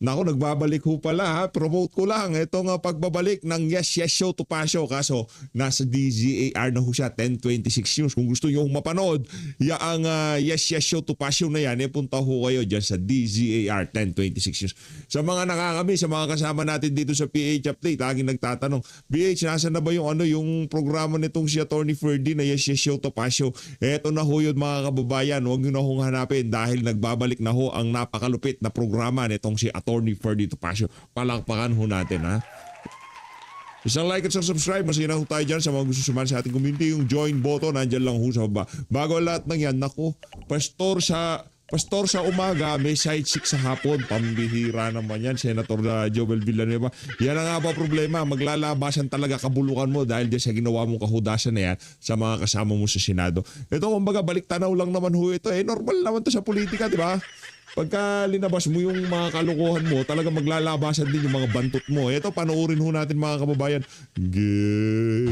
Naku, nagbabalik ho pala ha. Promote ko lang. Itong pagbabalik ng Yes Yes Show to Pasyo. Kaso nasa DZAR na ho siya, 1026 News. Kung gusto nyo mapanood, yaang Yes Yes Show to Pasyo na yan, punta ho kayo dyan sa DZAR 1026 News. Sa mga nakakami, sa mga kasama natin dito sa PH Update, laging nagtatanong, PH, nasa na ba yung programa nitong si Attorney Ferdy na Yes Yes Show to Pasyo? Eto na ho yun mga kababayan. Huwag nyo na hong hanapin dahil nagbabalik na ho ang napakalupit na programa nitong si Attorney Ferdy Topacio. Palakpakan ho natin ha. Isang like at isang subscribe. Masina ho tayo dyan sa mga gusto sumali sa ating community. Yung join button, nandyan lang ho sa baba. Bago lahat ng yan, naku, pastor sa umaga, may side chick sa hapon. Pambihira naman yan, Senator Joel Villanueva. Yan ang nga ba problema? Maglalabasan talaga kabulukan mo dahil sa ginawa mong kahudasan na yan sa mga kasama mo sa Senado. Ito, kumbaga, balik tanaw lang naman ho ito. Normal naman to sa politika, di ba? Pagka linabas mo yung mga kalokohan mo, talaga maglalabasan din yung mga bantot mo. Ito, panoorin ho natin mga kababayan.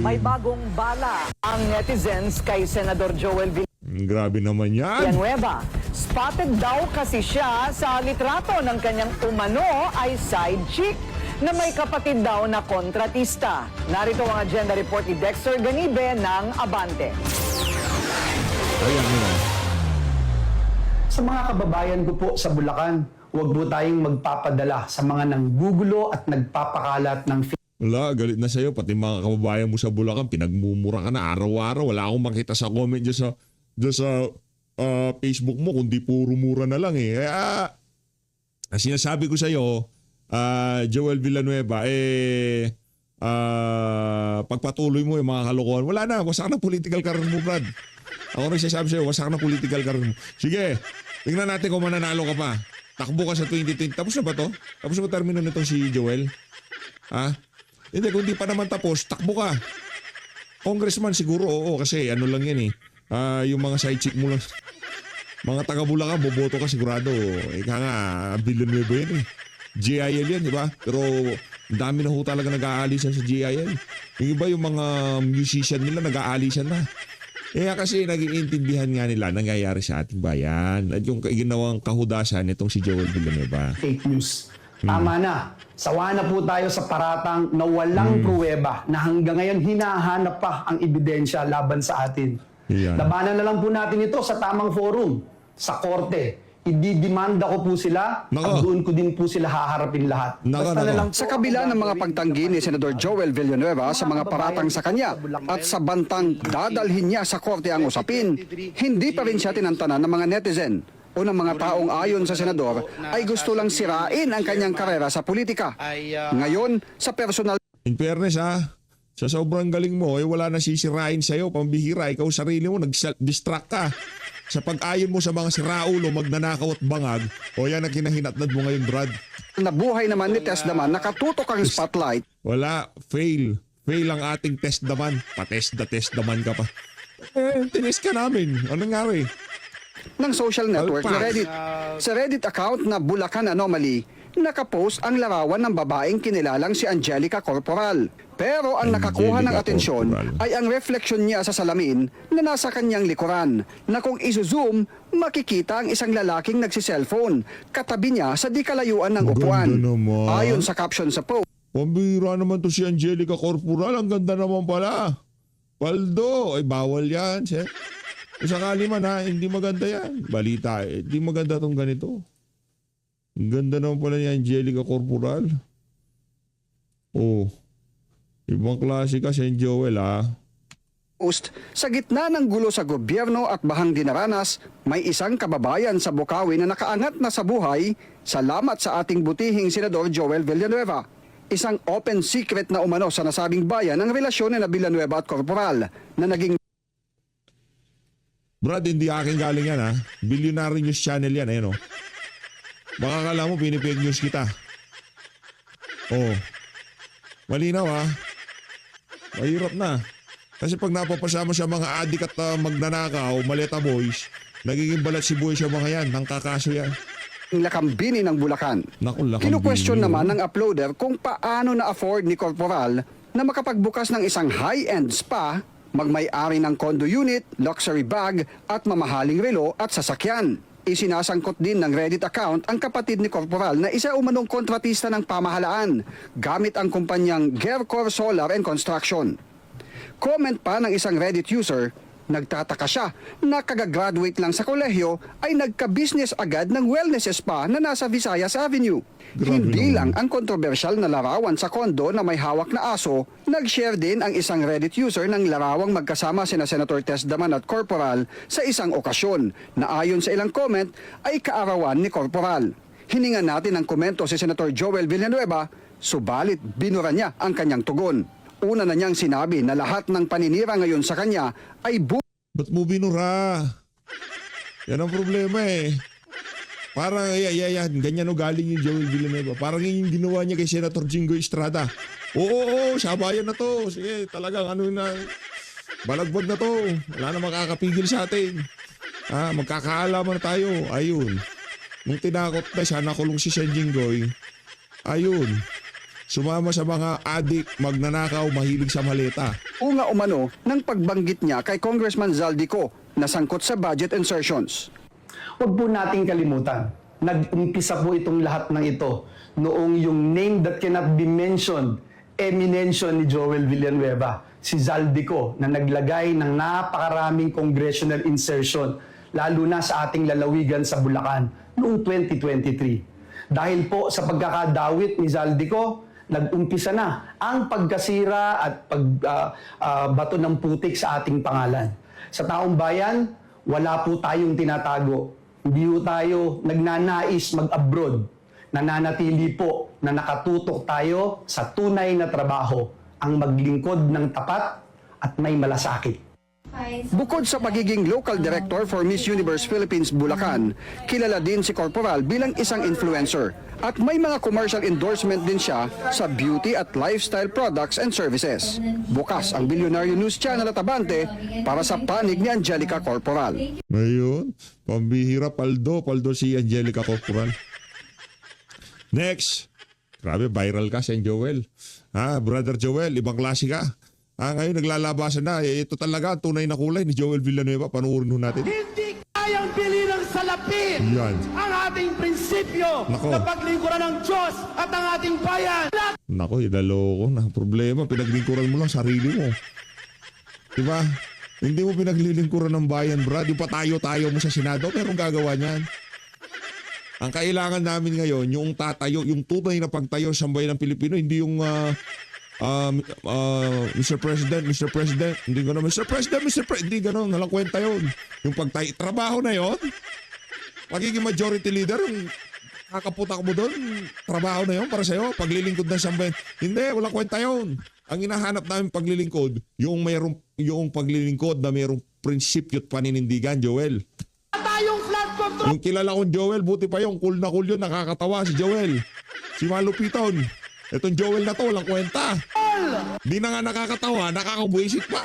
May bagong bala ang netizens kay Senador Joel Grabe naman yan. Villanueva. Spotted daw kasi siya sa litrato ng kanyang umano ay side chick na may kapatid daw na kontratista. Narito ang agenda report ni Dexter Ganibe ng Abante. Ayan mo. Sa mga kababayan ko po sa Bulacan, huwag po tayong magpapadala sa mga nanggugulo at nagpapakalat ng Wala, galit na sa'yo. Pati mga kababayan mo sa Bulacan, pinagmumura ka na araw-araw. Wala akong makita sa comment dyan sa Facebook mo, kundi puro mura na lang eh. Kaya, sinasabi ko sa'yo, Joel Villanueva, pagpatuloy mo yung mga kalokohan, wala na, wasak na political career mo, Brad. Ako rin sasabi sa'yo, wasak na political career mo. Sige, tingnan natin kung mananalo ka pa. Takbo ka sa 2020. Tapos na ba to? Tapos na ba termino nitong si Joel? Ha? Hindi, kung di pa naman tapos, takbo ka. Congressman siguro, oo, kasi ano lang yan eh. Yung mga side chick mo lang. Mga taga-Bulacan, boboto ka sigurado. Ika nga, Villanueva yan eh. GIL yan, di ba? Pero ang dami na ho talaga nag-aalisan sa GIL. Yung iba, yung mga musician nila nag-aalisan na. Kaya kasi nag-iintindihan nga nila nangyayari sa ating bayan. At yung ginawang kahudasan nitong si Joel Villanueva. fake news. Tama na. Sawa na po tayo sa paratang na walang pruweba na hanggang ngayon hinahanap pa ang ebidensya laban sa atin. Yan. Labanan na lang po natin ito sa tamang forum, sa korte. Ididimanda ko po sila at doon ko din po sila haharapin lahat. Basta na lang po Sa kabila ng mga pagtanggi ni Senador Joel Villanueva sa mga paratang sa kanya at sa bantang dadalhin niya sa korte ang usapin, hindi pa rin siya tinantanan ng mga netizen o ng mga taong ayon sa senador ay gusto lang sirain ang kanyang karera sa politika. Ngayon, sa personal In fairness sa sobrang galing mo, wala na sisirain sa'yo, pambihira. Ikaw sarili mo, nag-distract ka. Sa pag-ayon mo sa mga siraulo, magnanakaw at bangag, o yan ang kinahinatnad mo ngayon, Brad. na buhay naman ni Tess Daman, nakatutok ang spotlight Wala, fail. Fail ang ating test naman. Pa-test naman ka pa. Tinis ka namin. Anong nangyari? ng social network na Alpax. Reddit. Sa Reddit account na Bulacan Anomaly, nakapost ang larawan ng babaeng kinilalang si Angelica Corporal. Pero ang nakakuha ng Angelica atensyon Corporal. ay ang refleksyon niya sa salamin na nasa kanyang likuran, na kung iso-zoom, makikita ang isang lalaking nagsiselfone, katabi niya sa di kalayuan ng Ang upuan. ganda naman. Ayon sa caption sa post, Pambira naman to si Angelica Corporal. Ang ganda naman pala. Paldo. Ay, bawal yan, sir. Kung sakali man hindi maganda yan. Balita, hindi maganda tong ganito. Ang ganda naman pala ni Angelica Corporal. Oh. Ibang klase ka si Joel sa gitna ng gulo sa gobyerno at bahang dinaranas, may isang kababayan sa Bukawi na nakaangat na sa buhay salamat sa ating butihing Senador Joel Villanueva. Isang open secret na umano sa nasabing bayan ang relasyon ni Villanueva at Corporal na naging Brad, hindi akin galing yan Billionaire News Channel yan, ayun Baka kala mo pinipig news kita. Oh. Malinaw Mahirap na. Kasi pag napapasama siya mga adik at magnanakaw, maleta boys, nagiging balat si buhay siya mga yan, nang kakaso yan. lakambini ng Bulacan. Naku, lakambini. Kinu-question naman ng uploader kung paano na-afford ni Corporal na makapagbukas ng isang high-end spa, magmay-ari ng condo unit, luxury bag at mamahaling relo at sasakyan. Isinasangkot din ng Reddit account ang kapatid ni Corporal na isa umanong kontratista ng pamahalaan gamit ang kumpanyang Gercor Solar and Construction. Comment pa ng isang Reddit user, nagtataka siya na kagagraduate lang sa kolehiyo ay nagka-business agad ng wellness spa na nasa Visayas Avenue. Grabe Hindi naman. lang ang kontrobersyal na larawan sa kondo na may hawak na aso, nag-share din ang isang Reddit user ng larawang magkasama sina Senator Tess Daman at Corporal sa isang okasyon na ayon sa ilang comment ay kaarawan ni Corporal. Hiningan natin ng komento si Senator Joel Villanueva, subalit binura niya ang kanyang tugon. Una na niyang sinabi na lahat ng paninira ngayon sa kanya ay Ba't mo binura? Yan ang problema eh. Parang, ganyan o galing yung Joel Villanueva. Parang yung ginawa niya kay Senator Jingo Estrada. Oo, sabayan na to. Sige, talagang ano na, balagbag na to. Wala na makakapigil sa atin. Magkakaalaman na tayo. Ayun. Nung tinakot na siya, nakulong si Sen Jinggoy. Ayun. Sumama sa mga adik, magnanakaw, mahilig sa maleta. Unga umano ng pagbanggit niya kay Congressman Zaldico na sangkot sa budget insertions. Huwag po nating kalimutan, nag-umpisa po itong lahat ng ito noong yung name that cannot be mentioned, eminensyon ni Joel Villanueva, si Zaldico, na naglagay ng napakaraming congressional insertion, lalo na sa ating lalawigan sa Bulacan noong 2023. Dahil po sa pagkakadawit ni Zaldico, nag-umpisa na ang pagkasira at pagbato ng putik sa ating pangalan. Sa taong bayan, wala po tayong tinatago. Hindi po tayo nagnanais mag-abroad. Nananatili po na nakatutok tayo sa tunay na trabaho, ang maglingkod ng tapat at may malasakit. Bukod sa pagiging local director for Miss Universe Philippines Bulacan, kilala din si Corporal bilang isang influencer at may mga commercial endorsement din siya sa beauty at lifestyle products and services. Bukas ang Bilyonaryo News Channel at Abante para sa panig ni Angelica Corporal. Ngayon, pambihira, paldo si Angelica Corporal. Next. Grabe, viral ka, Sen Joel. Brother Joel, ibang klase ka. Ngayon naglalabasan na. Ito talaga ang tunay na kulay ni Joel Villanueva. Panuorin ho natin. Hindi kayang bilhin ng salapin Yan. ang ating prinsipyo Nako. na paglingkuran ng Diyos at ang ating bayan. Nako, idaloko na. Problema, pinaglingkuran mo lang sarili mo. Diba? Hindi mo pinaglilingkuran ng bayan, Brad. Yung patayo-tayo mo sa Senado, pero ang gagawa niyan. Ang kailangan namin ngayon, yung tatayo, yung tunay na pagtayo sa bayan ng Pilipino, hindi yung Mr. President, hindi gano'n, Mr. President, hindi gano'n, nalang kwenta yun. Yung pagtayo, trabaho na yun. Magiging majority leader, yung kakaputak mo doon, trabaho na yun para sa'yo, paglilingkod ng sambayan. Hindi, walang kwenta yun. Ang hinahanap namin paglilingkod, yung paglilingkod na mayroong prinsipyo at paninindigan, Joel. Tayong flood control. Yung kilala kong Joel, buti pa yung cool na cool yun, nakakatawa si Joel. Si Malupiton. Itong Joel na to, walang kwenta. Di na nga nakakatawa, nakakabuisit pa.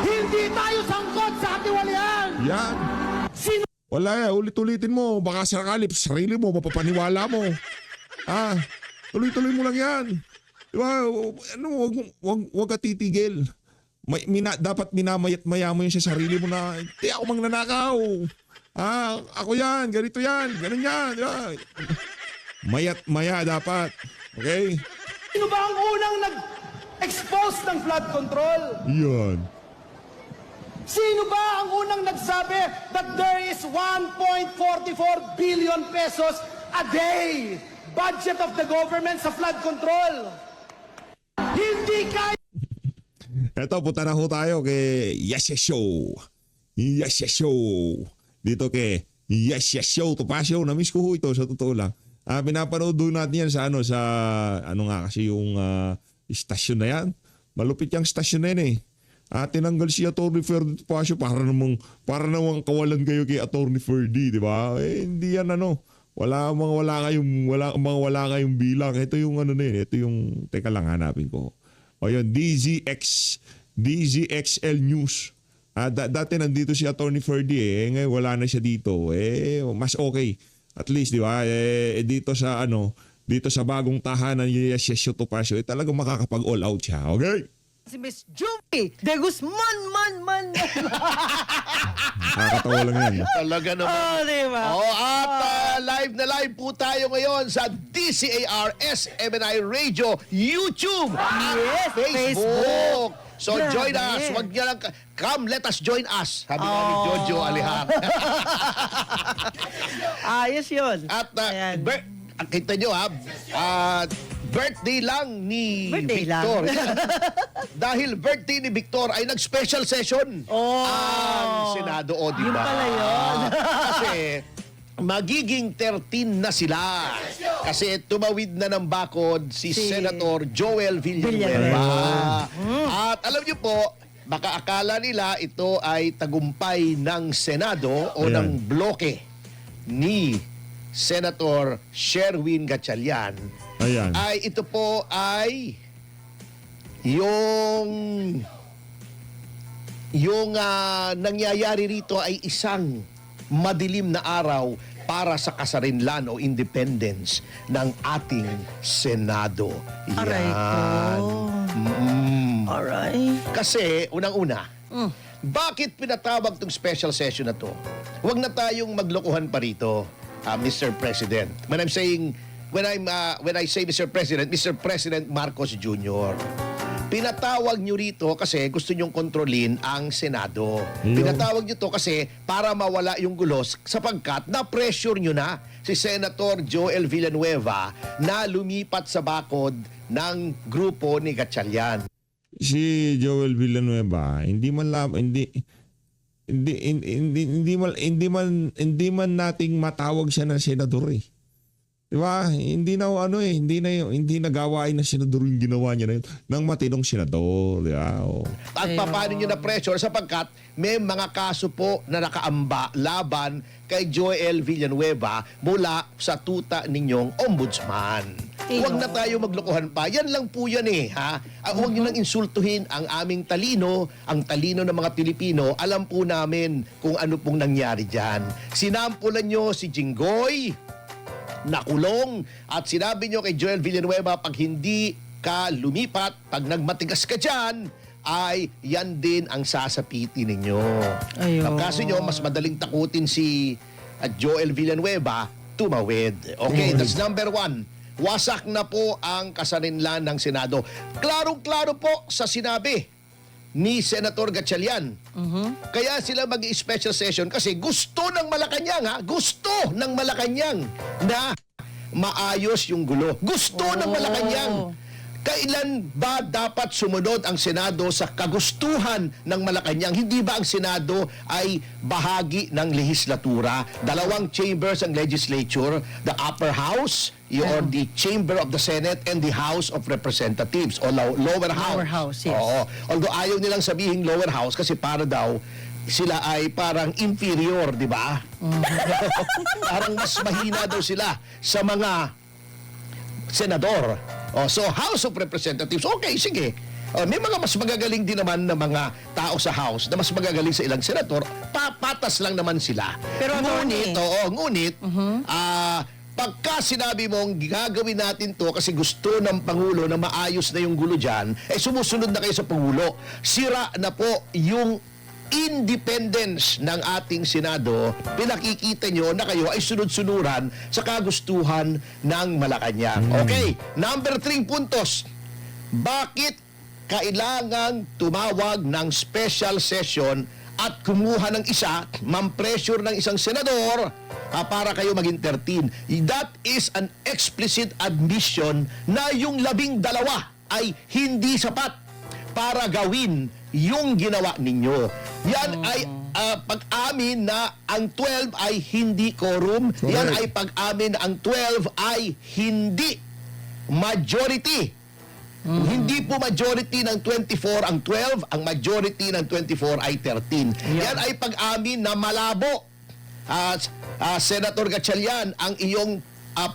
Hindi tayo sangkot sa katiwalian. Yan. Sino Wala ulit-ulitin mo. Baka sakalip, sarili mo, mapapaniwala mo. Tuloy-tuloy mo lang yan. Diba? Wag ka titigil. Dapat minamayat-maya mo yun sa sarili mo na, hindi ako mangnanakaw. Ako yan, ganito yan, ganun yan. Diba? Mayat-maya dapat. Okay? Sino ba ang unang nag-expose ng flood control? Yan. Sino ba ang unang nagsabi that there is 1.44 billion pesos a day budget of the government sa flood control? Hindi kaya. Eto, punta na ho tayo kay Yes Show. Yes Show. Dito kay Yes Show. Topacio, na-miss ko ho ito sa totoo lang. Pinapanood doon natin yan sa kasi yung istasyon na yan. Malupit yung istasyon na yan eh. Tinanggal si Atty. Ferdy Topacio para namang kawalan kayo kay Atty. Ferdy, di ba? Hindi yan wala kayong bilang. Ito yung ito yung teka lang hanapin ko. O yun, DZXL News. Dati nandito si Atty. Ferdy ngayon wala na siya dito. Mas okay. At least, di ba? Dito sa bagong tahanan ni Yes Topacio, talagang makakapag all out siya. Okay? Si Miss Jumi de Guzman, man. Nakakatawa lang yan. Talaga naman. Oh, di ba? At live na live po tayo ngayon sa DCAR SMNI Radio, YouTube at Yes, Facebook. So Grabe. join us. Wag niya lang, come, let us join us. Sabi nga ni Jojo Alihar. Ayos yun. At Ayan. kita nyo ha, birthday lang ni Birthday Victor. lang. Dahil birthday ni Victor ay nag-special session Oh. ang Senado. O, di Yun ba? pala yun. Kasi magiging 13 na sila. Kasi tumawid na ng bakod si Senator Joel Villanueva. At alam niyo po, baka akala nila ito ay tagumpay ng Senado o Ayan. ng bloke ni Senator Sherwin Gatchalian. Ayan. Ay ito po ay yung nangyayari rito ay isang madilim na araw para sa kasarinlan o independence ng ating Senado. Aray ko. Alright. Kasi, unang-una, bakit pinatawag tong special session na to? Huwag na tayong maglokohan pa rito, Mr. President. When I say Mr. President Marcos Jr., pinatawag nyo rito kasi gusto nyong kontrolin ang Senado. Pinatawag nyo to kasi para mawala yung gulos sapagkat na-pressure nyo na si Senator Joel Villanueva na lumipat sa bakod ng grupo ni Gatchalian. Si Joel Villanueva, hindi man nating matawag siya na senador eh. Diba? Hindi na gawain na senador yung ginawa niya na yun ng matinong senador. Diba? Oh. At paano nyo na-pressure sapagkat may mga kaso po na nakaamba laban kay Joel Villanueva mula sa tuta ninyong ombudsman. Huwag na tayo maglokohan pa. Yan lang po yan eh. Ha? Huwag nyo nang insultuhin ang aming talino, ang talino ng mga Pilipino. Alam po namin kung ano pong nangyari dyan. Sinampulan nyo si Jinggoy, nakulong, at sinabi nyo kay Joel Villanueva, pag hindi ka lumipat, pag nagmatigas ka dyan, ay yan din ang sasapitin ninyo. Ayun. Ang kaso nyo, mas madaling takutin si Joel Villanueva, tumawid. Okay, that's number one. Wasak na po ang kasarinlan ng Senado. Klarong-klaro po sa sinabi ni Senator Gatchalian. Kaya sila mag-special session kasi gusto ng Malacanang, gusto ng Malacanang na maayos yung gulo. Gusto ng Malacanang. Kailan ba dapat sumunod ang Senado sa kagustuhan ng Malacanang? Hindi ba ang Senado ay bahagi ng lehislatura? Dalawang chambers ang legislature, the upper house, or the chamber of the Senate, and the House of Representatives, o lower house. Lower house, yes. Oo. Although ayaw nilang sabihin lower house kasi para daw sila ay parang inferior, di ba? Parang mas mahina daw sila sa mga senador. So, House of Representatives, okay, sige. May mga mas magagaling din naman na mga tao sa House na mas magagaling sa ilang senador, papatas lang naman sila. Pero ngunit, pagka sinabi mong gagawin natin to kasi gusto ng Pangulo na maayos na yung gulo dyan, sumusunod na kayo sa Pangulo. Sira na po yung independence ng ating Senado. Pinakikita nyo na kayo ay sunod-sunuran sa kagustuhan ng Malacanang. Okay, number 3 puntos. Bakit kailangang tumawag ng special session at kumuha ng isa, mam-pressure ng isang senador para kayo maging 13? That is an explicit admission na yung 12 ay hindi sapat para gawin yung ginawa ninyo. Yan ay pag-amin na ang 12 ay hindi quorum. Correct. Yan ay pag-amin na ang 12 ay hindi majority. Hindi po majority ng 24 ang 12, ang majority ng 24 ay 13. Yan ay pag-amin na malabo. Senator Gatchalian, ang iyong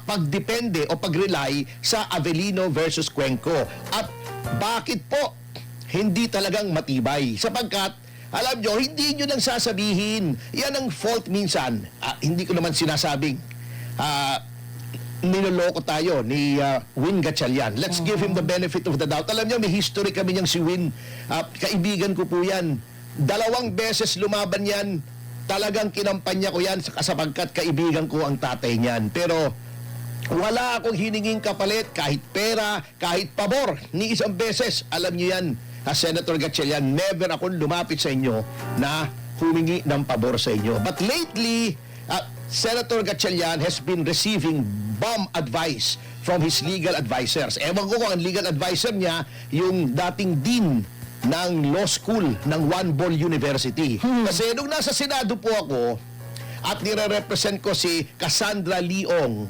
pagdepende o pag-rely sa Avellino versus Cuenco. At bakit po hindi talagang matibay? Sapagkat, alam nyo, hindi nyo nang sasabihin. Yan ang fault minsan. Hindi ko naman sinasabing niloloko tayo ni Win Gatchalian. Let's give him the benefit of the doubt. Alam nyo, may history kami niyang si Win. Kaibigan ko po yan. 2 beses lumaban yan talagang kinampanya ko yan sapagkat kaibigan ko ang tatay niyan. Pero wala akong hininging kapalit, kahit pera, kahit pabor, ni isang beses. Alam niyo yan, Senator Gatchalian, never akong lumapit sa inyo na humingi ng pabor sa inyo. But lately, Senator Gatchalian has been receiving bomb advice from his legal advisors. Ewan ko kung ang legal advisor niya, yung dating dean ng law school ng One Ball University. Kasi nung nasa Senado po ako, at nire-represent ko si Cassandra Leong,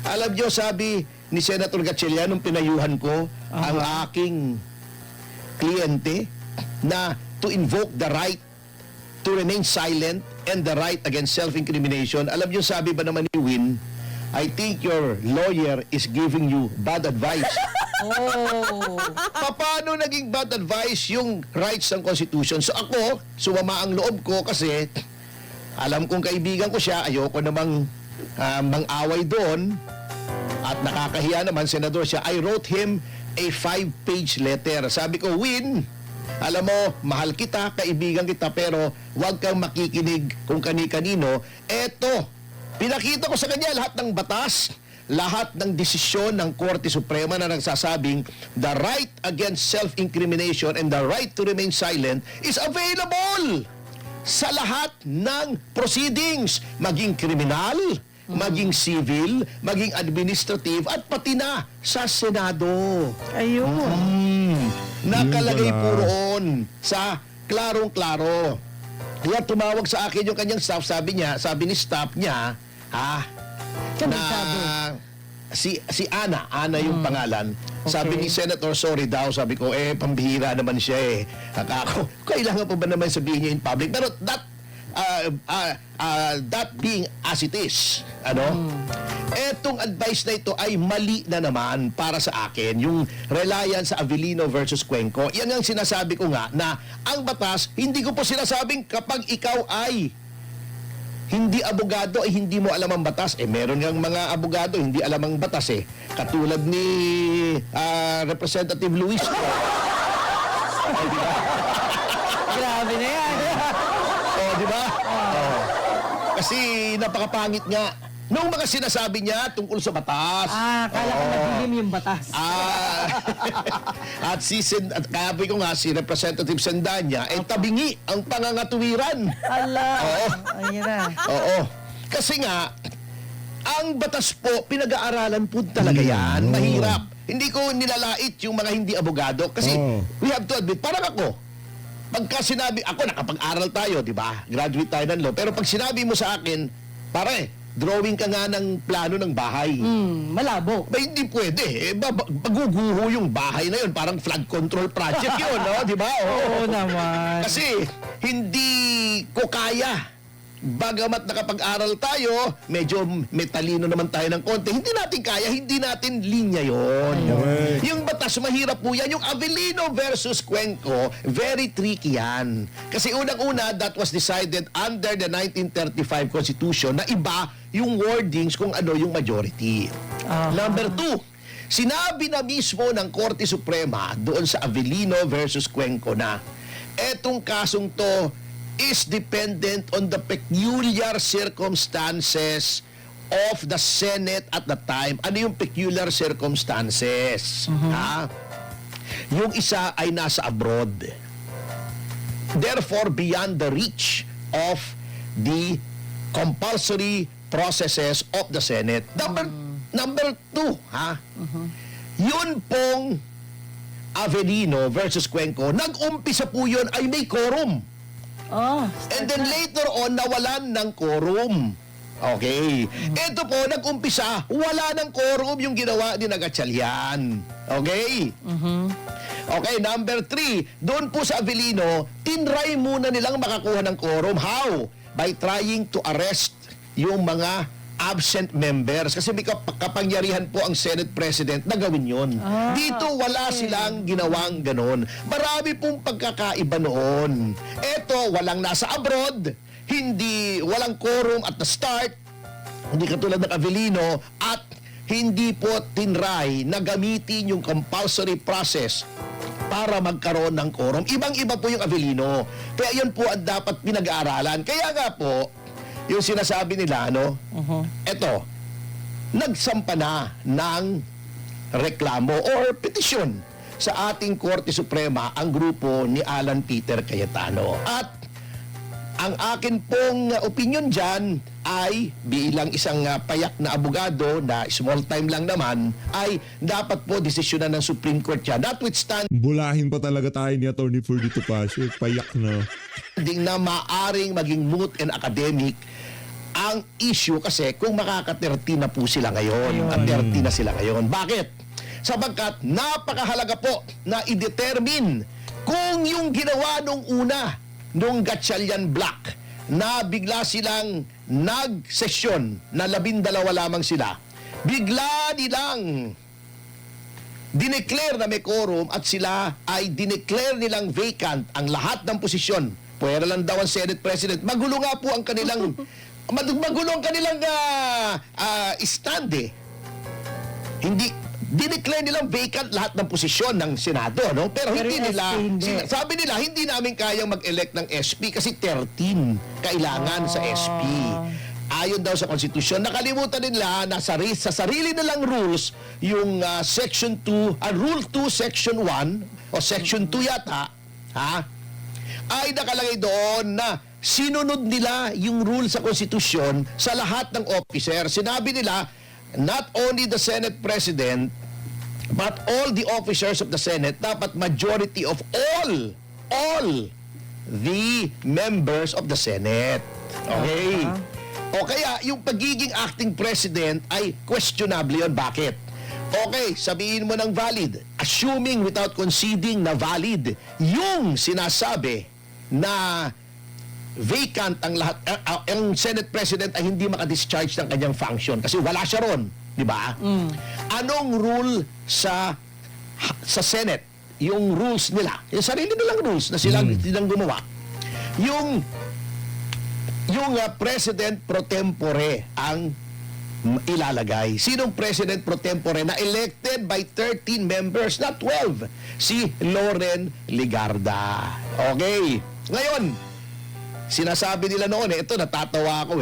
alam niyo, sabi ni Senator Gatchalian nung pinayuhan ko ang aking kliyente na to invoke the right to remain silent and the right against self-incrimination. Alam niyo, sabi ba naman ni Win, I think your lawyer is giving you bad advice. Paano naging bad advice yung rights ng Constitution? So ako, sumama ang loob ko kasi alam kong kaibigan ko siya, ayoko namang mang-away doon at nakakahiya naman, senador siya. I wrote him a 5-page letter. Sabi ko, Win, alam mo, mahal kita, kaibigan kita, pero huwag kang makikinig kung kani-kanino. Eto, pinakita ko sa kanya lahat ng batas, lahat ng desisyon ng Korte Suprema na nagsasabing the right against self-incrimination and the right to remain silent is available sa lahat ng proceedings, maging kriminal, maging civil, maging administrative, at pati na sa Senado. Ayun. Nakalagay Yun po pala. roon sa klarong-klaro. Kaya tumawag sa akin yung kanyang staff, sabi ni staff niya, si Ana yung pangalan. Sabi ni Senator, sorry daw, sabi ko, pambihira naman siya Ako, kailangan pa ba naman sabihin niya in public? Pero that being as it is, etong advice na ito ay mali na naman para sa akin, yung reliance sa Avellino versus Cuenco. Yan ang sinasabi ko nga, na ang batas, hindi ko po sinasabing kapag ikaw ay hindi abogado ay hindi mo alam ang batas. Meron ngang mga abogado hindi alam ang batas Katulad ni Representative Luis. Grabe na yan. Di ba? Kasi napakapangit nga nung mga sinasabi niya tungkol sa batas. Kala ko nagigim yung batas. At kaya ko nga si Representative Sendanya tabingi ang pangangatuwiran. Ala. Ayun na. Oo. Kasi nga, ang batas po, pinag-aaralan po talaga yan. Mahirap. Hindi ko nilalait yung mga hindi abogado. Kasi, we have to admit, parang ako, pagka sinabi, ako nakapag-aral tayo, di ba? Graduate tayo ng law. Pero pag sinabi mo sa akin, pare, drawing ka nga ng plano ng bahay. Malabo. Ba, hindi pwede. Paguguho yung bahay na yun. Parang flood control project yun, no? Di ba? Oo naman. Kasi, hindi ko kaya. Bagamat nakapag-aral tayo, medyo may talino naman tayo ng konti, hindi natin kaya, hindi natin linya yon. Yung batas, mahirap po yan. Yung Avellino versus Cuenco, very tricky yan. Kasi unang-una, that was decided under the 1935 Constitution na iba yung wordings kung ano yung majority. Number 2, sinabi na mismo ng Korte Suprema doon sa Avellino versus Cuenco na etong kasong to is dependent on the peculiar circumstances of the Senate at the time. Ano yung peculiar circumstances? Yung isa ay nasa abroad. Therefore, beyond the reach of the compulsory processes of the Senate. Number 2, yun pong Avellino versus Cuenco, nag-umpisa po yun ay may quorum. And then later on, nawalan ng quorum. Okay. Ito po, nag-umpisa, wala ng quorum yung ginawa ni Gatchalian. Okay? Okay, number 3, doon po sa Avellino, tinry muna nilang makakuha ng quorum. How? By trying to arrest yung mga absent members. Kasi may kapangyarihan po ang Senate President na gawin yun. Dito wala silang ginawang ganon. Marami pong pagkakaiba noon. Eto, walang nasa abroad, walang quorum at the start, hindi katulad ng Avellino, at hindi po tinry na gamitin yung compulsory process para magkaroon ng quorum. Ibang-iba po yung Avellino. Kaya yan po ang dapat pinag-aaralan. Kaya nga po, yung sinasabi nila, eto, nagsampa na ng reklamo or petisyon sa ating Korte Suprema ang grupo ni Alan Peter Cayetano. At ang akin pong opinion dyan ay bilang isang payak na abogado na small time lang naman ay dapat po desisyonan ng Supreme Court yan. Notwithstanding Bulahin pa talaga tayo ni Atty. Ferdy Topacio. Payak na. na maaring maging moot and academic ang issue kasi kung makaka-30 na po sila ngayon. At 30 na sila ngayon. Bakit? Sapagkat napakahalaga po na i-determine kung yung ginawa nung una, nung Gatchalian Black, na bigla silang nag-sesyon na 12 lamang sila. Bigla nilang dineclare na may quorum at sila ay dineclare nilang vacant ang lahat ng posisyon. Pwera lang daw ang Senate President. Magulo nga po ang kanilang magulo ang kanilang stand eh. Hindi dineclare nilang vacant lahat ng posisyon ng Senado, no? Pero hindi yung nila, SP hindi. sabi nila, hindi namin kayang mag-elect ng SP kasi 13 kailangan sa SP. Ayon daw sa konstitusyon. Nakalimutan nila na sa sarili nilang rules, yung Section 2, Rule 2, Section 1, o Section 2 yata, ay nakalagay doon na sinunod nila yung rule sa konstitusyon sa lahat ng officer. Sinabi nila, not only the Senate President, but all the officers of the Senate, dapat majority of all the members of the Senate. Okay? O kaya, yung pagiging acting president ay questionable yun. Bakit? Okay, sabihin mo ng valid. Assuming without conceding na valid, yung sinasabi na vacant ang lahat, ang Senate President ay hindi makadischarge ng kanyang function kasi wala siya ron, di ba? Anong rule sa Senate? Yung rules nila, yung sarili nilang rules na silang gumawa. Yung President pro tempore ang ilalagay. Sinong President pro tempore na elected by 13 members, not 12? Si Loren Legarda. Okay. Ngayon, sinasabi nila noon, ito natatawa ako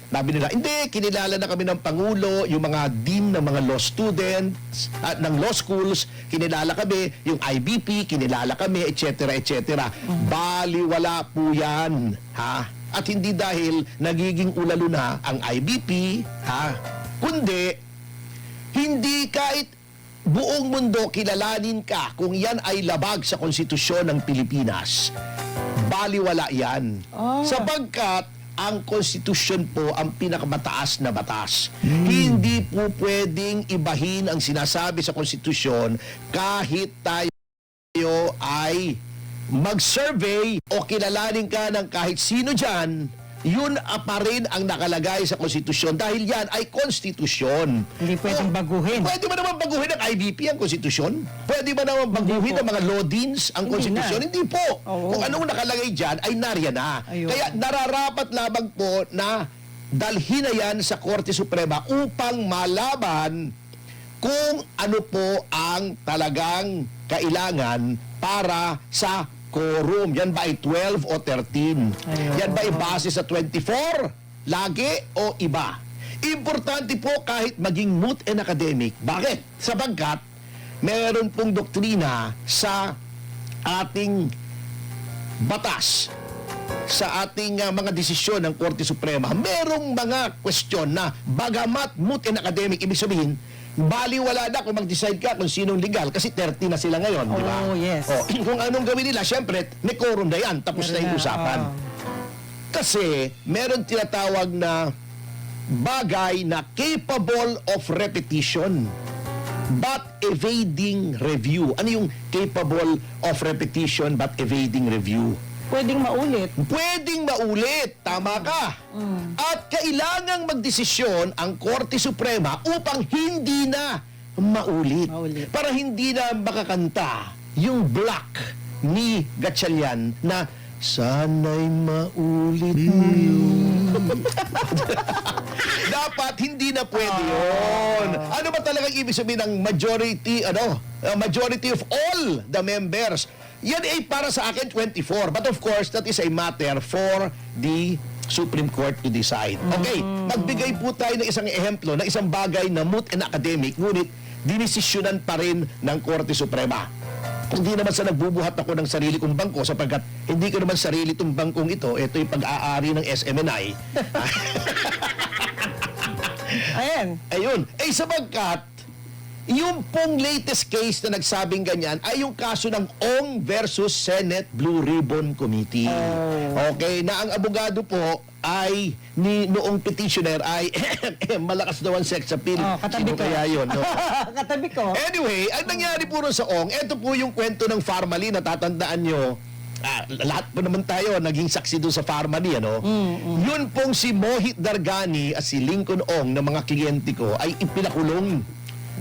sabi nila, hindi, kinilala na kami ng Pangulo, yung mga dean ng mga law students, ng law schools, kinilala kami, yung IBP, kinilala kami, etc. etc. Baliwala po yan, At hindi dahil nagiging ulalo na ang IBP, kundi, hindi kahit buong mundo kilalanin ka kung yan ay labag sa konstitusyon ng Pilipinas. Baliwala yan. Sapagkat ang konstitusyon po ang pinakamataas na batas. Hindi po pwedeng ibahin ang sinasabi sa konstitusyon kahit tayo ay mag-survey o kilalanin ka ng kahit sino dyan, yun pa rin ang nakalagay sa konstitusyon dahil yan ay konstitusyon. Hindi pwedeng baguhin. Pwede ba naman baguhin ng IBP ang konstitusyon? Pwede ba naman baguhin ng mga law deans ang konstitusyon? Hindi po. Oo. Kung anong nakalagay dyan ay nariyan na. Ayun. Kaya nararapat lamang po na dalhin na yan sa Korte Suprema upang malaban kung ano po ang talagang kailangan para sa quorum. Yan ba ay 12 o 13? Yan ba ay base sa 24? Lagi o iba? Importante po kahit maging moot and academic. Bakit? Sapagkat meron pong doktrina sa ating batas, sa ating mga desisyon ng Korte Suprema. Merong mga question na bagamat moot and academic, ibig sabihin, baliwala na kung mag-decide ka kung sinong legal kasi 30 na sila ngayon, di ba? Oh, yes. Kung anong gawin nila, syempre, may quorum na yan. Tapos na yung usapan. Kasi, meron tinatawag na bagay na capable of repetition but evading review. Ano yung capable of repetition but evading review? Pwedeng maulit. Pwedeng maulit. Tama ka. At kailangang magdesisyon ang Korte Suprema upang hindi na maulit. Para hindi na makakanta yung black ni Gatchalian na sana'y maulit mo yun. Dapat hindi na pwede yun. Ano ba talagang ibig sabihin ng majority, majority of all the members? Yan ay para sa akin 24. But of course, that is a matter for the Supreme Court to decide. Okay, magbigay po tayo ng isang ehemplo, ng isang bagay na moot and academic, ngunit dinesisyonan pa rin ng Korte Suprema. Hindi naman sa nagbubuhat ako ng sarili kong bangko sapagkat hindi ko naman sarili itong bangkong ito yung pag-aari ng SMNI. Ayan. Ayun. Sabagkat, yung pong latest case na nagsabing ganyan ay yung kaso ng Ong versus Senate Blue Ribbon Committee. Okay, na ang abogado po ay noong petitioner ay malakas daw ang sex appeal. Katabi Sino ko. kaya yun? No? Katabi ko. Anyway, ang nangyari po ron sa Ong, ito po yung kwento ng Farmally, natatandaan nyo. Lahat po naman tayo naging saksi doon sa Farmally, ano? Yun pong si Mohit Dargani at si Lincoln Ong na mga kliyente ko ay ipinakulong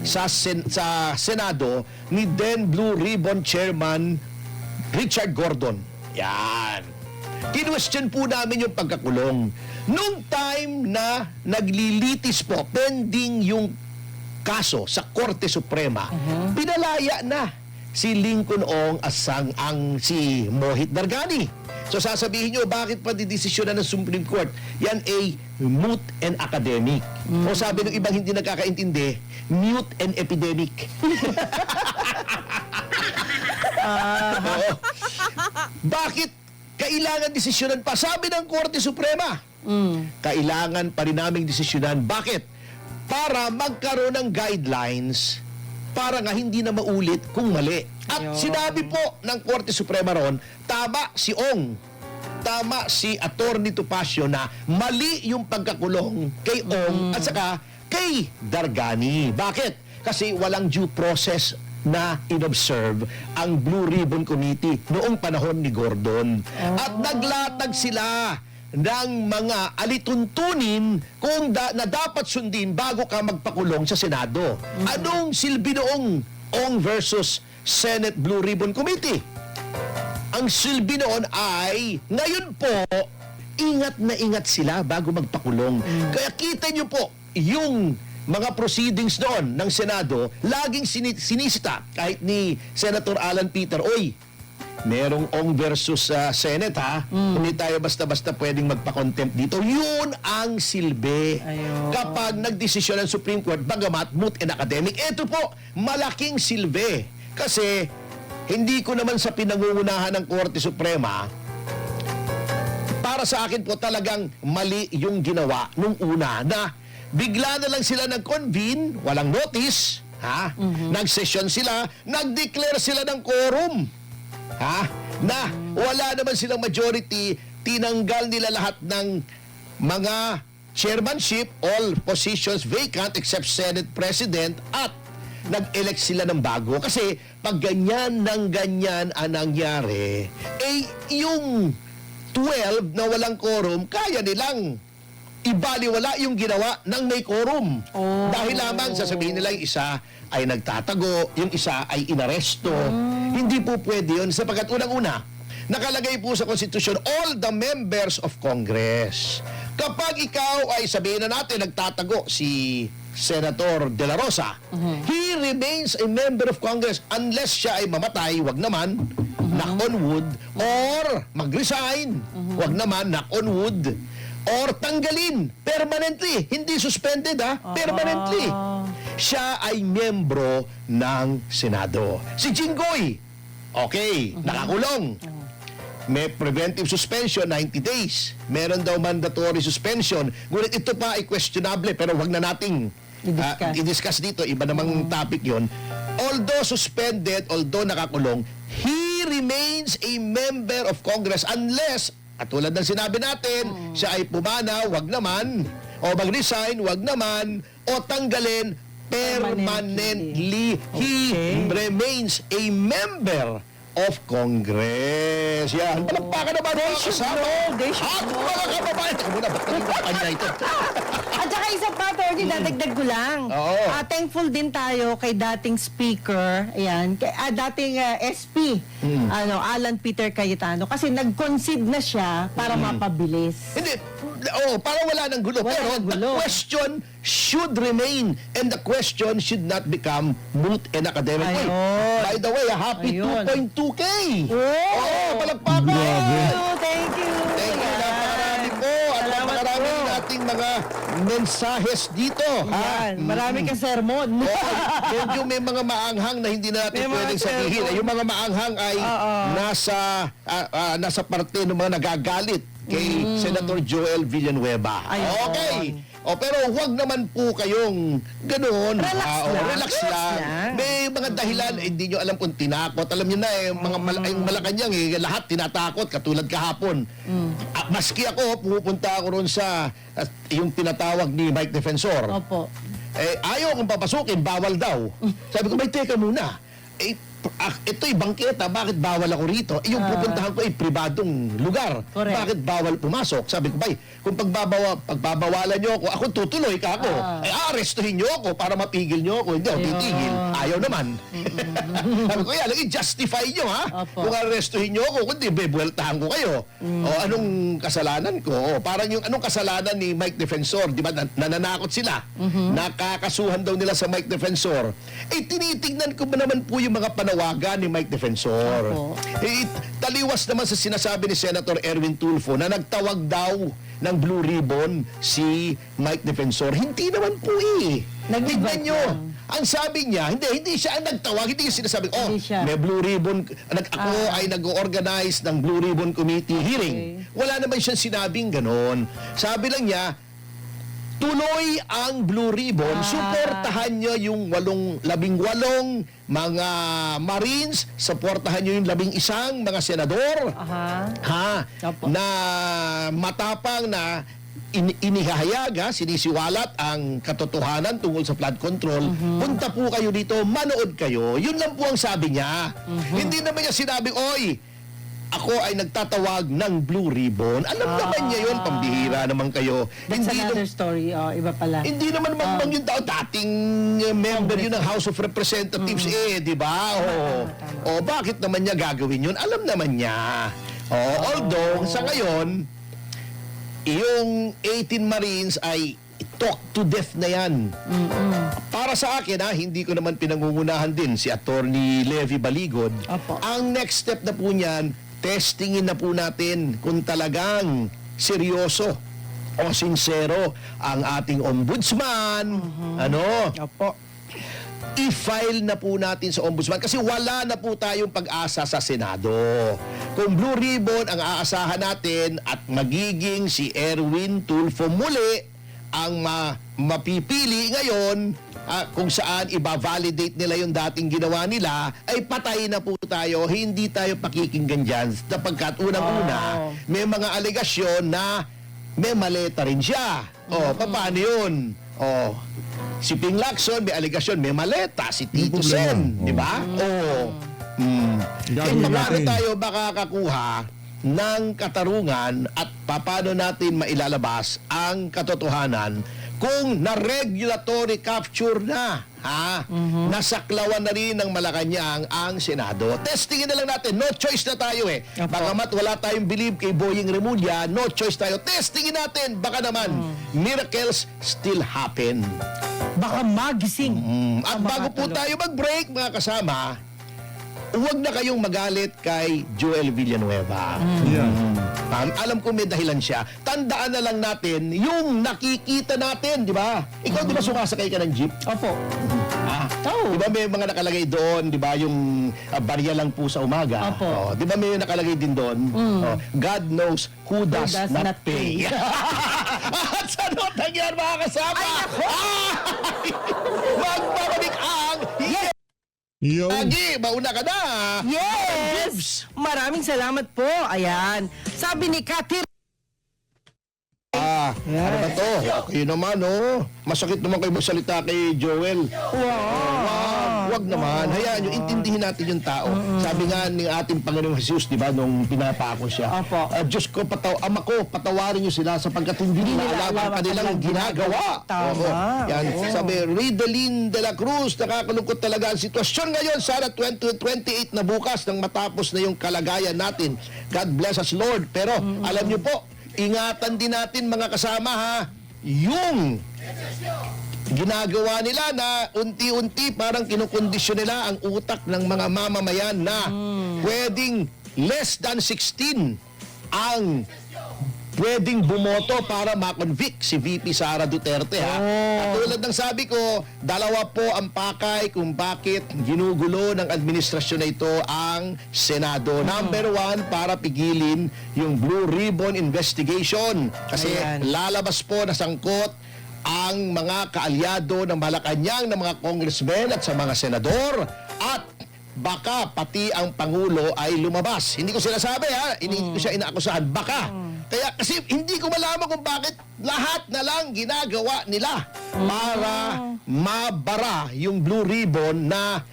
sa Senado ni then Blue Ribbon Chairman Richard Gordon. Yan. Kinwestiyon po namin yung pagkakulong. Nung time na naglilitis po, pending yung kaso sa Korte Suprema, pinalaya na si Lincoln Ong asang ang si Mohit Dargani. So sasabihin nyo, bakit pa didesisyonan ng Supreme Court? Yan ay moot and academic. O sabi ng ibang hindi nagkakaintindi, mute and epidemic. Oo. Bakit kailangan desisyonan pa? Sabi ng Korte Suprema, kailangan pa rin naming desisyonan. Bakit? Para magkaroon ng guidelines para nga hindi na maulit kung mali. At sinabi po ng Korte Suprema ron, tama si Ong, tama si Attorney Topacio na mali yung pagkakulong kay Ong at saka kay Dargani. Bakit? Kasi walang due process na inobserve ang Blue Ribbon Committee noong panahon ni Gordon. At naglatag sila ng mga alituntunin kung na dapat sundin bago ka magpakulong sa Senado. Anong silbi noong Ong versus Senate Blue Ribbon Committee? Ang silbi noon ay, ngayon po, ingat na ingat sila bago magpakulong. Kaya kita nyo po, yung mga proceedings doon ng Senado, laging sinisita kahit ni Senator Alan Peter, oy, merong Ong versus Senate ha. Hindi tayo basta-basta pwedeng magpa-contempt dito. Yun ang silbi. Ayun. Kapag nagdesisyon ng Supreme Court, bagamat moot and academic, ito po, malaking silbi. Kasi, hindi ko naman sa pinangungunahan ng Korte Suprema, para sa akin po talagang mali yung ginawa nung una na bigla na lang sila nag-convene, walang notice, ha? Nag-session sila, nag-declare sila ng quorum. Ha? Na wala naman silang majority, tinanggal nila lahat ng mga chairmanship, all positions vacant except Senate President at nag-elect sila ng bago. Kasi pag ganyan ng ganyan ang nangyari, yung 12 na walang quorum, kaya nilang ibaliwala yung ginawa ng may quorum. Dahil lamang sasabihin nila yung isa ay nagtatago, yung isa ay inaresto. Hindi po pwede yun sapagkat unang-una, nakalagay po sa konstitusyon all the members of Congress. Kapag ikaw ay sabihin na natin nagtatago si Senator De La Rosa, he remains a member of Congress unless siya ay mamatay, wag naman, knock on wood, or mag-resign, wag naman, knock on wood, or tanggalin permanently, hindi suspended permanently. Siya ay miyembro ng Senado. Si Jinggoy, okay, nakakulong. May preventive suspension, 90 days. Meron daw mandatory suspension. Ngunit ito pa ay questionable, pero wag na nating i-discuss dito. Iba namang topic yon. Although suspended, although nakakulong, he remains a member of Congress unless, at tulad ng sinabi natin, siya ay pumana, wag naman, o mag-resign, wag naman, o tanggalin permanently. He remains a member of Congress. Yan. Palagpakan naman mga kasama. They should At know. mga kababayan. Teka muna, ba't naging kampanya ito? At saka isa pa, Atty. Dadagdag ko lang. Oo. Thankful din tayo kay dating speaker, ayan, dating SP, Alan Peter Cayetano, kasi nag-concede na siya para mapabilis. Hindi. para wala ng gulo. Wala Pero ng gulo. the question should remain and the question should not become moot and academic. Uy, Ayun. by the way, happy Ayun. 2.2K! Oh! Palagpakan! Grabe. Thank you. Thank you, napakarami po. At Salamat napakarami po. ng ating mga mensahes dito. Yan, marami ka sermon. Medyo may mga maanghang na hindi na natin May mga pwedeng sabihin. sermon. Yung mga maanghang ay nasa parte ng mga nagagalit kay Senator Joel Villanueva. Ayun. Okay. Pero huwag naman po kayong ganoon. Relax lang. Relax lang. May mga dahilan, hindi nyo alam kung tinakot. Alam nyo na, yung Malacanang, lahat tinatakot, katulad kahapon. Maski ako, pumupunta ako ron sa yung tinatawag ni Mike Defensor. Opo. Ayaw kong papasukin, bawal daw. Sabi ko, may teka muna. Ito'y bangketa, bakit bawal ako rito? Yung pupuntahan ko ay pribadong lugar. Correct. Bakit bawal pumasok? Sabi ko, bay, kung pagbabawalan nyo ako tutuloy ka ako. Arestuhin nyo ako para mapigil nyo ako. Hindi ako titigil. Ayaw naman. Sabi ko, yan, i-justify nyo, ha? Opo. Kung arestuhin nyo ako, kundi bebueltahan ko kayo. O anong kasalanan ko? O, parang yung anong kasalanan ni Mike Defensor, di ba? Nananakot sila. Nakakasuhan daw nila sa Mike Defensor. Tinitignan ko ba naman po yung mga panawagan ni Mike Defensor. Opo. Taliwas naman sa sinasabi ni Senator Erwin Tulfo na nagtawag daw ng Blue Ribbon si Mike Defensor. Hindi naman po Tignan nyo. lang. Ang sabi niya, hindi siya ang nagtawag, hindi yung sinasabi, Hindi siya. may Blue Ribbon, ako ay nag-organize ng Blue Ribbon Committee hearing. Wala naman siyang sinabing ganon. Sabi lang niya, tuloy ang Blue Ribbon, suportahan nyo yung 18 mga Marines, suportahan nyo yung 11 mga senador, Opo. na matapang na inihahayag, sinisiwalat ang katotohanan tungkol sa flood control. Punta po kayo dito, manood kayo. Yun lang po ang sabi niya. Hindi naman niya sinabi, oy, ako ay nagtatawag ng Blue Ribbon. Alam naman niya yun, pambihira naman kayo. That's another story. Iba pala. Hindi naman mamang yung tao, dating member yun ng House of Representatives di ba? O bakit naman niya gagawin yun? Alam naman niya. Although, sa ngayon, yung 18 Marines ay talk to death na yan. Para sa akin, hindi ko naman pinangungunahan din si Attorney Levy Baligod. Opo. Ang next step na po niyan, testingin na po natin kung talagang seryoso o sincero ang ating ombudsman. Opo. I-file na po natin sa ombudsman kasi wala na po tayong pag-asa sa Senado. Kung Blue Ribbon ang aasahan natin at magiging si Erwin Tulfo muli ang mapipili ngayon, kung saan iba-validate nila yung dating ginawa nila, ay patay na po tayo, hindi tayo pakikinggan dyan. Sapagkat unang-una, may mga alegasyon na may maleta rin siya. Paano yun? Si Ping Lacson, may alegasyon, may maleta. Si Tito problema. Sen, di ba? Gagawin Paano natin. tayo makakakuha ng katarungan at paano natin mailalabas ang katotohanan kung na-regulatory capture na, nasaklawan na rin ng Malacanang ang Senado. Testingin na lang natin. No choice na tayo Bagamat wala tayong believe kay Boying Remulla, no choice tayo. Testingin natin. Baka naman, miracles still happen. Baka magising. At bago po tayo mag-break, mga kasama, huwag na kayong magalit kay Joel Villanueva. Alam ko may dahilan siya. Tandaan na lang natin yung nakikita natin, di ba? Ikaw, di ba sumasakay ka ng jeep? Opo. Di ba may mga nakalagay doon, di ba yung barya lang po sa umaga? Opo. Di ba may nakalagay din doon? God knows who does, not pay. At sa notang yan, mga kasama, magbabalik ang Yo. Lagi, mauna ka na. Yes! Maraming salamat po. Ayan. Sabi ni Cathy. Ano ba to? Okay naman, masakit naman kayo magsalita kay Joel. Wag naman. Hayaan nyo, intindihin natin yung tao. Sabi nga ng ating Panginoong Jesus, di ba, nung pinapako siya, Opo. Diyos ko, Ama ko, patawarin nyo sila sapagkat hindi nila alam ang kanilang ginagawa. Tama. Yan. Sabi, Ridelin de la Cruz, nakakalungkot talaga ang sitwasyon ngayon. Sana 2028 na bukas nang matapos na yung kalagayan natin. God bless us, Lord. Pero, alam nyo po, ingatan din natin mga kasama ha, yung ginagawa nila na unti-unti parang kinukondisyon nila ang utak ng mga mamamayan na pwedeng less than 16 ang pwedeng bumoto para ma-convict si VP Sara Duterte ha. At tulad ng sabi ko, dalawa po ang pakay kung bakit ginugulo ng administrasyon na ito ang Senado. Number one, para pigilin yung Blue Ribbon Investigation. Kasi Ayan. lalabas po na sangkot ang mga kaalyado ng Malacanang ng mga congressmen at sa mga senador at baka pati ang Pangulo ay lumabas. Hindi ko sinasabi ha, hindi ko siya inaakusahan, baka. Kaya kasi hindi ko malaman kung bakit lahat na lang ginagawa nila para mabara yung Blue Ribbon na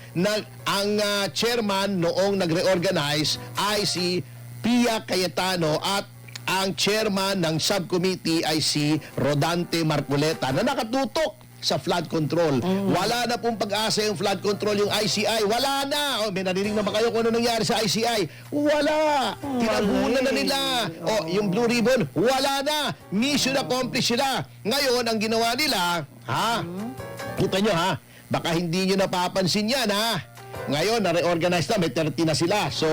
ang chairman noong nag-reorganize ay si Pia Cayetano at ang chairman ng subcommittee ay si Rodante Marcoleta na nakatutok sa flood control. Wala na pong pag-asa yung flood control, yung ICI. Wala na. O, may narinig na ba kayo kung ano nangyari sa ICI? Wala. Tinabunan na nila. O, yung Blue Ribbon, wala na. Mission accomplished sila. Ngayon, ang ginawa nila, ha? Kita nyo, ha? Baka hindi nyo napapansin yan, ha? Ngayon, na-reorganize na, may 30 na sila. So,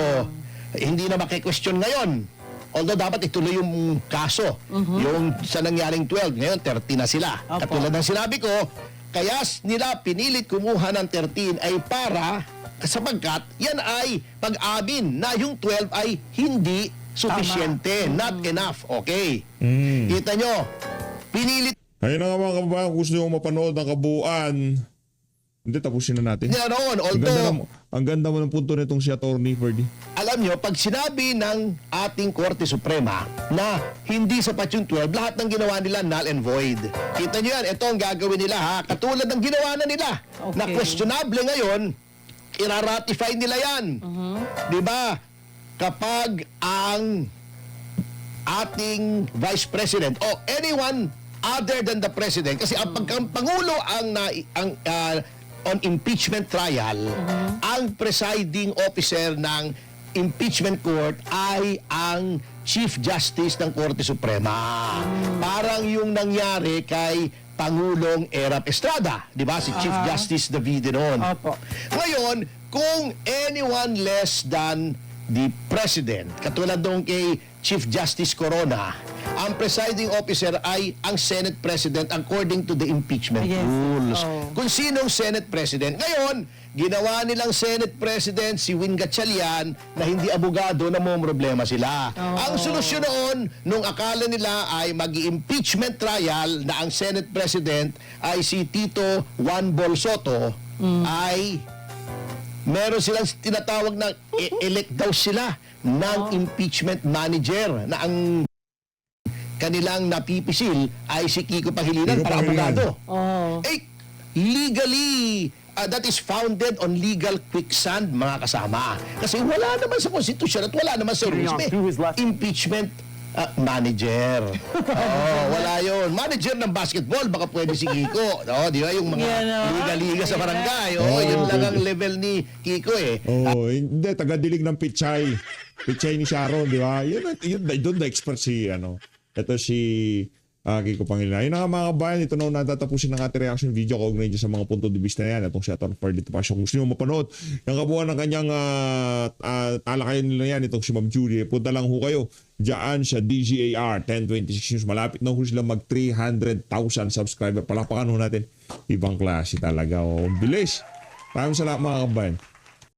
hindi na maki-question ngayon. Although dapat ituloy yung kaso, yung sa nangyaring 12, ngayon 30 na sila. Opo. Katulad ng sinabi ko, kaya nila pinilit kumuha ng 13 ay para sapagkat yan ay pag-amin na yung 12 ay hindi sufisyente, not enough. Okay. Kita nyo, pinilit Ayun na nga mga kababayan, kung gusto nyo mapanood ng kabuuan, hindi, tapusin na natin. nila noon. Ang ganda mo ng punto nitong si Atty. Ferdy. Alam nyo, pag sinabi ng ating Korte Suprema na hindi sapat yung 12, lahat ng ginawa nila null and void. Kita nyo yan, ito ang gagawin nila ha. Katulad ng ginawa na nila. Okay. Na questionable ngayon, iraratify nila yan. Di ba? Kapag ang ating Vice President o anyone other than the President, kasi ang Pangulo on impeachment trial, ang presiding officer ng impeachment court ay ang Chief Justice ng Korte Suprema. Parang yung nangyari kay Pangulong Erap Estrada, di ba? Si Chief Justice David noon. Opo. Ngayon, kung anyone less than the President, katulad doon kay Chief Justice Corona, ang presiding officer ay ang Senate President according to the impeachment Yes. rules. Oh. Kung sinong Senate President. Ngayon, ginawa nilang Senate President si Win Gatchalian na hindi abogado na may problema sila. Ang solusyon noon, nung akala nila ay mag-impeachment trial na ang Senate President ay si Tito Juan Bolsoto, ay meron silang tinatawag na elect daw sila ng impeachment manager na ang kanilang napipisil ay si Kiko Pangilinan Kiko para Pangilinan. abogado. Oh. Eh, legally, that is founded on legal quicksand, mga kasama. Kasi wala naman sa konstitusyon at wala naman sa rules. Impeachment manager. Wala yun. Manager ng basketball, baka pwede si Kiko. Di ba? Yung mga Yan, liga-liga sa barangay. Yun lang ang level ni Kiko eh. Hindi, taga-dilig ng Pichay. Pichay ni Sharon, di ba? Yun doon na expert si, ito si Kiko Pangilinan. Ayun na nga mga kabayan, ito na natatapusin ng ating reaction video kaugnay dyan sa mga punto de vista na yan. Itong si Atty. Ferdy Topacio. Kung gusto nyo mapanood, yung kabuuan ng kanyang talakayan nila yan, itong si Ma'am Judy, punta lang ho kayo dyan sa DZAR 1026 News. Malapit na ho sila mag 300,000 subscriber. Palapakan ho natin. Ibang klase talaga. Bilis. Maraming salamat mga kabayan.